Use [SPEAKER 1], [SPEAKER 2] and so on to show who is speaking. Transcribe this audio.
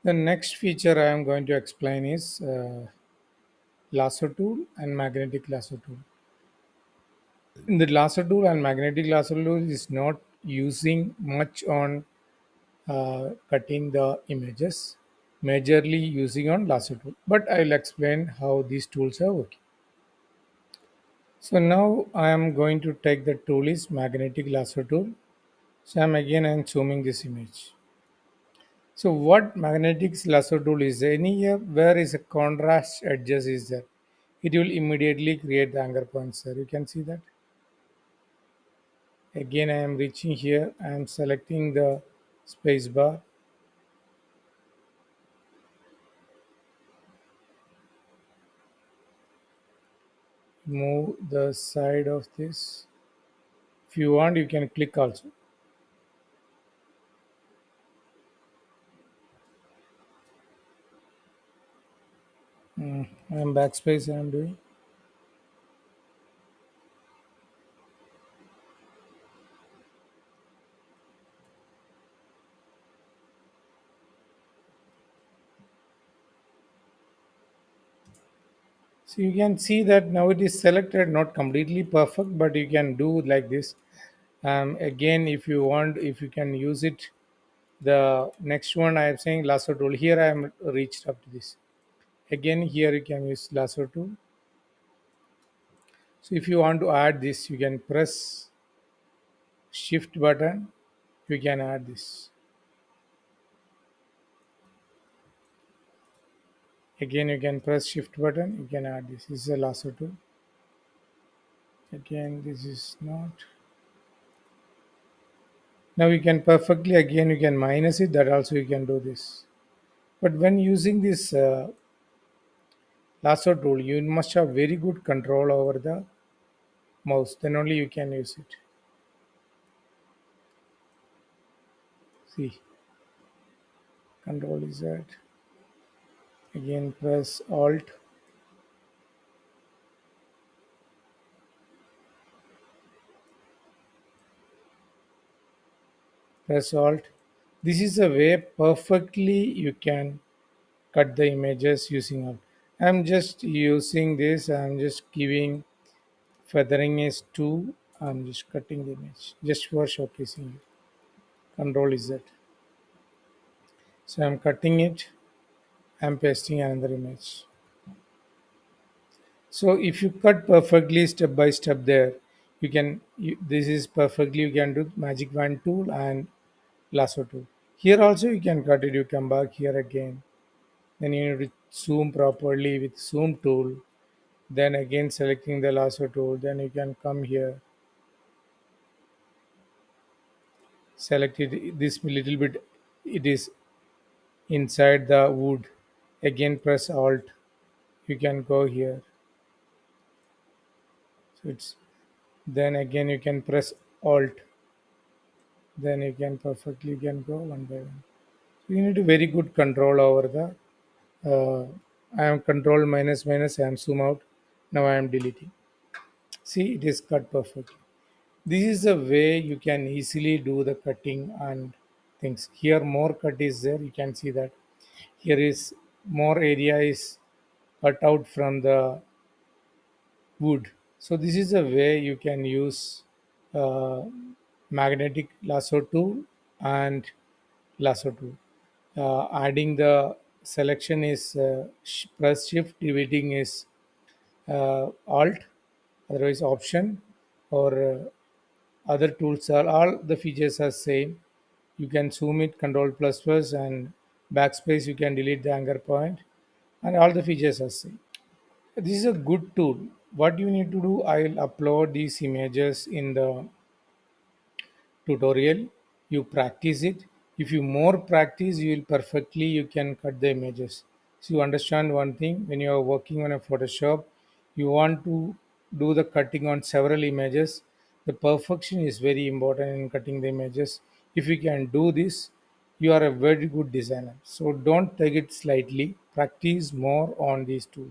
[SPEAKER 1] The next feature I am going to explain is lasso tool and magnetic lasso tool. In the lasso tool and magnetic lasso tool is not using much on cutting the images, majorly using on lasso tool. But I'll explain how these tools are working. So now I am going to take the tool is magnetic lasso tool. So I'm zooming this image. So what magnetic lasso tool is there? Any here where is a contrast edges is there? It will immediately create the anchor points there. You can see that. Again, I am reaching here. I am selecting the space bar. Move the side of this. If you want, you can click also. I am backspace. I am doing. So you can see that now it is selected, not completely perfect, but you can do like this. Again, if you want, if you can use it, the next one I am saying lasso tool. Here I am reached up to this. Again, here you can use lasso tool. So if you want to add this, you can press shift button. You can add this. Again, you can press shift button. You can add this. This is a lasso tool. Again, this is not. Now you can perfectly again you can minus it. That also you can do this. But when using this lasso tool, you must have very good control over the mouse. Then only you can use it. See, control is that. Again, press Alt. Press Alt. This is a way perfectly you can cut the images using Alt. I'm just using this. I'm just giving feathering is 2. I'm just cutting the image just for showcasing it. Control is that. So I'm cutting it. I'm pasting another image. So if you cut perfectly step by step there, this is perfectly you can do magic wand tool and lasso tool. Here also you can cut it. You come back here again. Then you need to zoom properly with zoom tool. Then again selecting the lasso tool. Then you can come here, select it this little bit. It is inside the wood. Again press Alt. You can go here. So it's then again you can press Alt. Then you can perfectly can go one by one. So you need a very good control over the. I am control minus minus. I am zoom out. Now I am deleting. See, it is cut perfectly. This is the way you can easily do the cutting and things. Here more cut is there. You can see that here is more area is cut out from the wood. So this is a way you can use uh, magnetic lasso tool and lasso tool. Adding the selection is press shift, deleting is alt, otherwise option, or other tools are all the features are same. You can zoom it, control plus plus and backspace. You can delete the anchor point, and all the features are same. This is a good tool. What you need to do, I'll upload these images in the tutorial. You practice it. If you more practice, you will perfectly you can cut the images. So you understand one thing, when you are working on a Photoshop, you want to do the cutting on several images. The perfection is very important in cutting the images. If you can do this, you are a very good designer. So don't take it slightly. Practice more on these tools.